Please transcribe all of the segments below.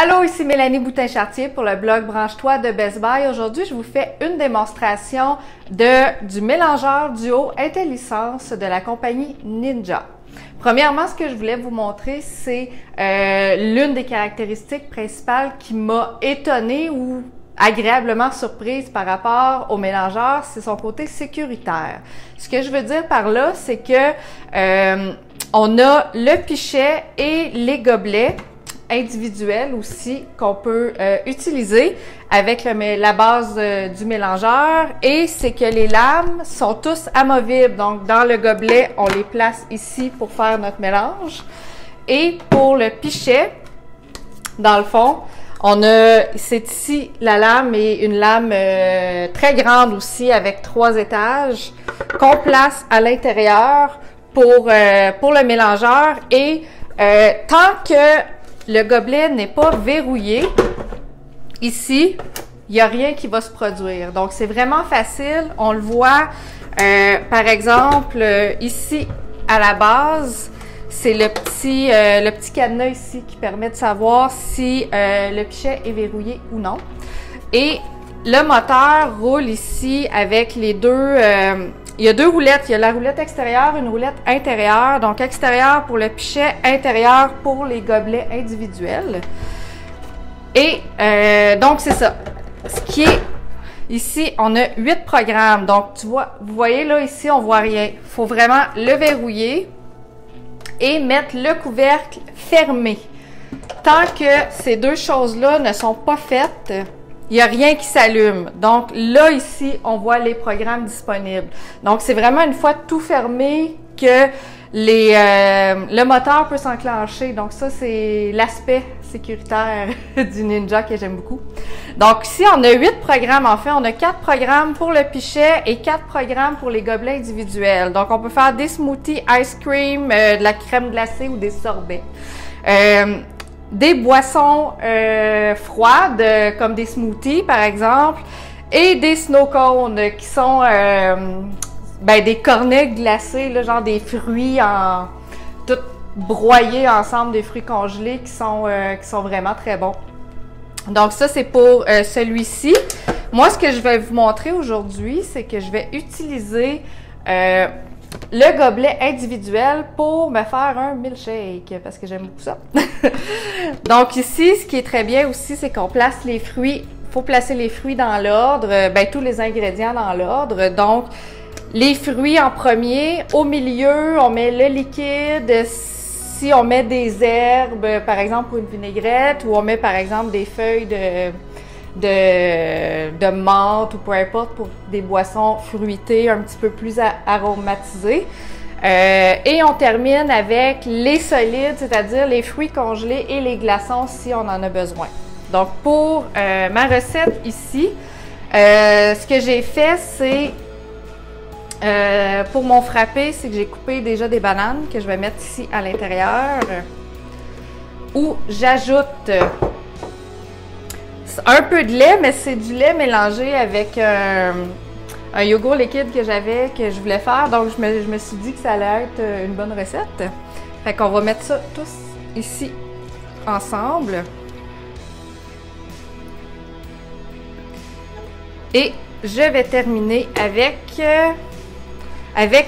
Allô, ici Mélanie Boutin-Chartier pour le blog Branche-toi de Best Buy. Aujourd'hui, je vous fais une démonstration du mélangeur duo IntelliSense de la compagnie Ninja. Premièrement, ce que je voulais vous montrer, c'est l'une des caractéristiques principales qui m'a étonnée ou agréablement surprise par rapport au mélangeur, c'est son côté sécuritaire. Ce que je veux dire par là, c'est que on a le pichet et les gobelets individuels aussi qu'on peut utiliser avec la base du mélangeur, et c'est que les lames sont tous amovibles. Donc dans le gobelet, on les place ici pour faire notre mélange, et pour le pichet, dans le fond, c'est ici la lame, et une lame très grande aussi avec 3 étages qu'on place à l'intérieur pour le mélangeur. Et tant que le gobelet n'est pas verrouillé, ici, il n'y a rien qui va se produire. Donc, c'est vraiment facile. On le voit, par exemple, ici, à la base, c'est le petit cadenas ici qui permet de savoir si le pichet est verrouillé ou non. Et le moteur roule ici avec les deux... il y a 2 roulettes. Il y a la roulette extérieure, une roulette intérieure. Donc, extérieure pour le pichet, intérieure pour les gobelets individuels. Et donc, c'est ça. Ce qui est ici, on a 8 programmes. Donc, vous voyez là, ici, on voit rien. Il faut vraiment le verrouiller et mettre le couvercle fermé. Tant que ces 2 choses-là ne sont pas faites, il n'y a rien qui s'allume. Donc là, ici, on voit les programmes disponibles. Donc, c'est vraiment une fois tout fermé que le moteur peut s'enclencher. Donc ça, c'est l'aspect sécuritaire du Ninja que j'aime beaucoup. Donc ici, on a 8 programmes. En fait, on a 4 programmes pour le pichet et 4 programmes pour les gobelets individuels. Donc, on peut faire des smoothies, ice cream, de la crème glacée ou des sorbets. Des boissons froides, comme des smoothies par exemple, et des snow cones qui sont des cornets glacés, là, genre des fruits tout broyés ensemble, des fruits congelés qui sont vraiment très bons. Donc ça, c'est pour celui-ci. Moi, ce que je vais vous montrer aujourd'hui, c'est que je vais utiliser le gobelet individuel pour me faire un milkshake, parce que j'aime beaucoup ça. Donc ici, ce qui est très bien aussi, c'est qu'on place les fruits. Il faut placer les fruits dans l'ordre, tous les ingrédients dans l'ordre. Donc, les fruits en premier. Au milieu, on met le liquide. Si on met des herbes, par exemple pour une vinaigrette, ou on met par exemple des feuilles de menthe ou peu importe pour des boissons fruitées un petit peu plus aromatisées. Et on termine avec les solides, c'est-à-dire les fruits congelés et les glaçons si on en a besoin. Donc pour ma recette ici, ce que j'ai fait, c'est pour mon frappé, c'est que j'ai coupé déjà des bananes que je vais mettre ici à l'intérieur, où j'ajoute un peu de lait, mais c'est du lait mélangé avec un yogourt liquide que je voulais faire. Donc, je me suis dit que ça allait être une bonne recette. Fait qu'on va mettre ça tous ici ensemble. Et je vais terminer avec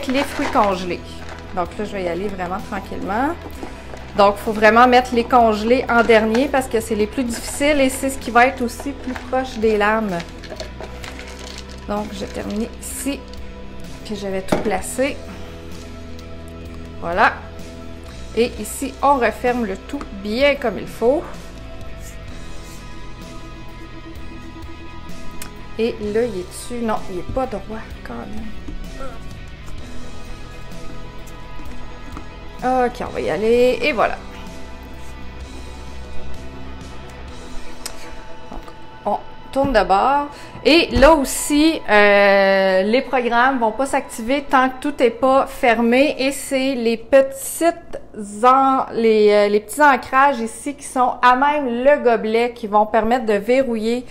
les fruits congelés. Donc là, je vais y aller vraiment tranquillement. Donc, il faut vraiment mettre les congelés en dernier parce que c'est les plus difficiles et c'est ce qui va être aussi plus proche des lames. Donc, je vais terminer ici. Puis, je vais tout placer. Voilà. Et ici, on referme le tout bien comme il faut. Et là, il est dessus. Non, il n'est pas droit quand même. Ok, on va y aller, et voilà. Donc, on tourne de bord. Et là aussi, les programmes ne vont pas s'activer tant que tout n'est pas fermé. Et c'est les petits ancrages ici qui sont à même le gobelet qui vont permettre de verrouiller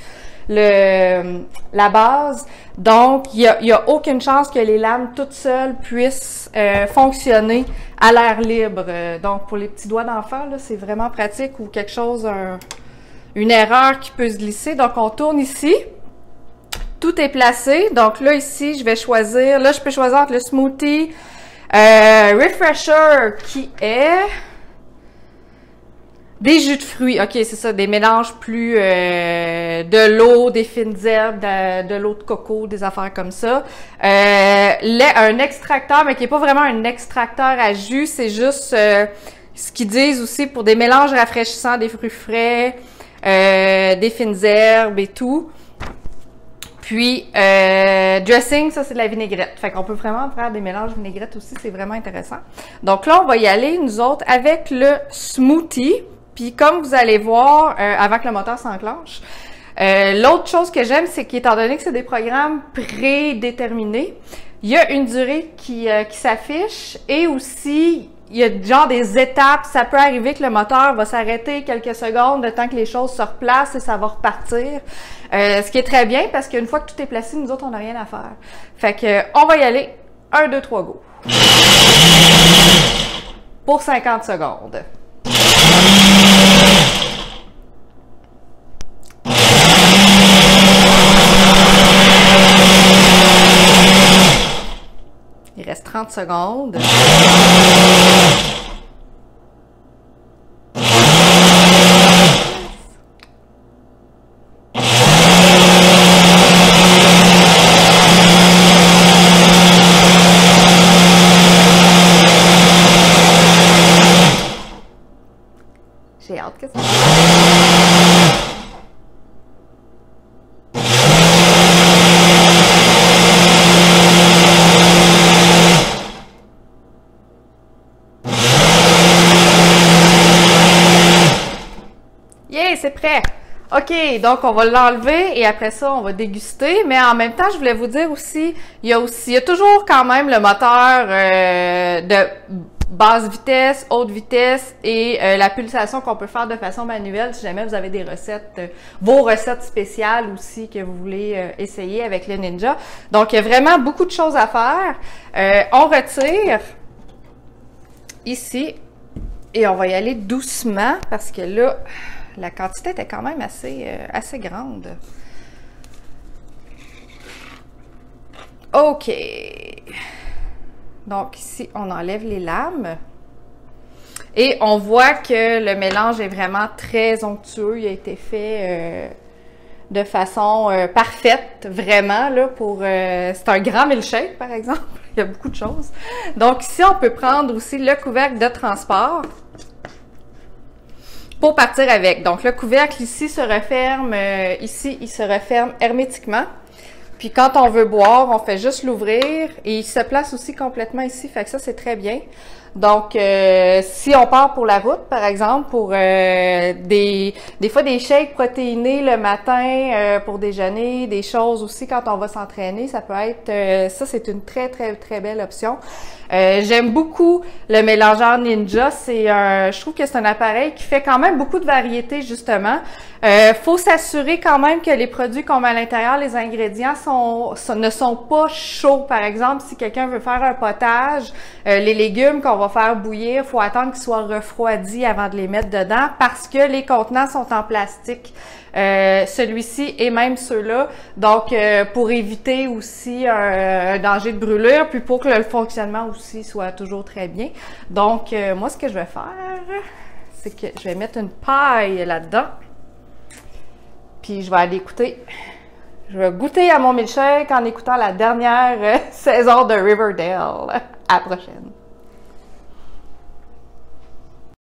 la base. Donc, il y a aucune chance que les lames toutes seules puissent fonctionner à l'air libre. Donc, pour les petits doigts d'enfant, là, c'est vraiment pratique, ou quelque chose, une erreur qui peut se glisser. Donc, on tourne ici. Tout est placé. Donc là, ici, je vais choisir. Là, je peux choisir entre le smoothie refresher qui est des jus de fruits. OK, c'est ça, des mélanges plus de l'eau, des fines herbes, de l'eau de coco, des affaires comme ça. Un extracteur, mais qui est pas vraiment un extracteur à jus, c'est juste ce qu'ils disent aussi pour des mélanges rafraîchissants, des fruits frais, des fines herbes et tout. Puis, dressing, ça, c'est de la vinaigrette. Fait qu'on peut vraiment faire des mélanges vinaigrette aussi, c'est vraiment intéressant. Donc là, on va y aller, nous autres, avec le smoothie. Puis comme vous allez voir, avant que le moteur s'enclenche, l'autre chose que j'aime, c'est qu'étant donné que c'est des programmes prédéterminés, il y a une durée qui s'affiche et aussi, il y a genre des étapes. Ça peut arriver que le moteur va s'arrêter quelques secondes, le temps que les choses se replacent et ça va repartir. Ce qui est très bien parce qu'une fois que tout est placé, nous autres, on n'a rien à faire. Fait que, on va y aller. 1, 2, 3, go. Pour 50 secondes. Il reste 30 secondes. J'ai hâte que ça. Yeah, c'est prêt! OK, donc on va l'enlever et après ça, on va déguster. Mais en même temps, je voulais vous dire aussi, il y a toujours quand même le moteur de basse vitesse, haute vitesse et la pulsation qu'on peut faire de façon manuelle si jamais vous avez des recettes, vos recettes spéciales aussi que vous voulez essayer avec le Ninja. Donc, il y a vraiment beaucoup de choses à faire. On retire ici et on va y aller doucement parce que là, la quantité était quand même assez grande. OK. Donc ici, on enlève les lames. Et on voit que le mélange est vraiment très onctueux. Il a été fait de façon parfaite, vraiment, là, c'est un grand milkshake, par exemple. Il y a beaucoup de choses. Donc ici, on peut prendre aussi le couvercle de transport pour partir avec. Donc, le couvercle ici se referme, ici, il se referme hermétiquement. Puis, quand on veut boire, on fait juste l'ouvrir et il se place aussi complètement ici. Fait que ça, c'est très bien. Donc, si on part pour la route, par exemple, pour des fois des shakes protéinés le matin pour déjeuner, des choses aussi quand on va s'entraîner, ça peut être, ça c'est une très très très belle option. J'aime beaucoup le mélangeur Ninja. Je trouve que c'est un appareil qui fait quand même beaucoup de variété justement. Faut s'assurer quand même que les produits qu'on met à l'intérieur, les ingrédients ne sont pas chauds. Par exemple, si quelqu'un veut faire un potage, les légumes qu'on va faire bouillir, faut attendre qu'ils soient refroidis avant de les mettre dedans parce que les contenants sont en plastique. Celui-ci et même ceux-là. Donc, pour éviter aussi un danger de brûlure, puis pour que le fonctionnement aussi soit toujours très bien. Donc, moi, ce que je vais faire, c'est que je vais mettre une paille là-dedans. Puis, je vais aller écouter. Je vais goûter à mon milkshake en écoutant la dernière saison de Riverdale. À la prochaine!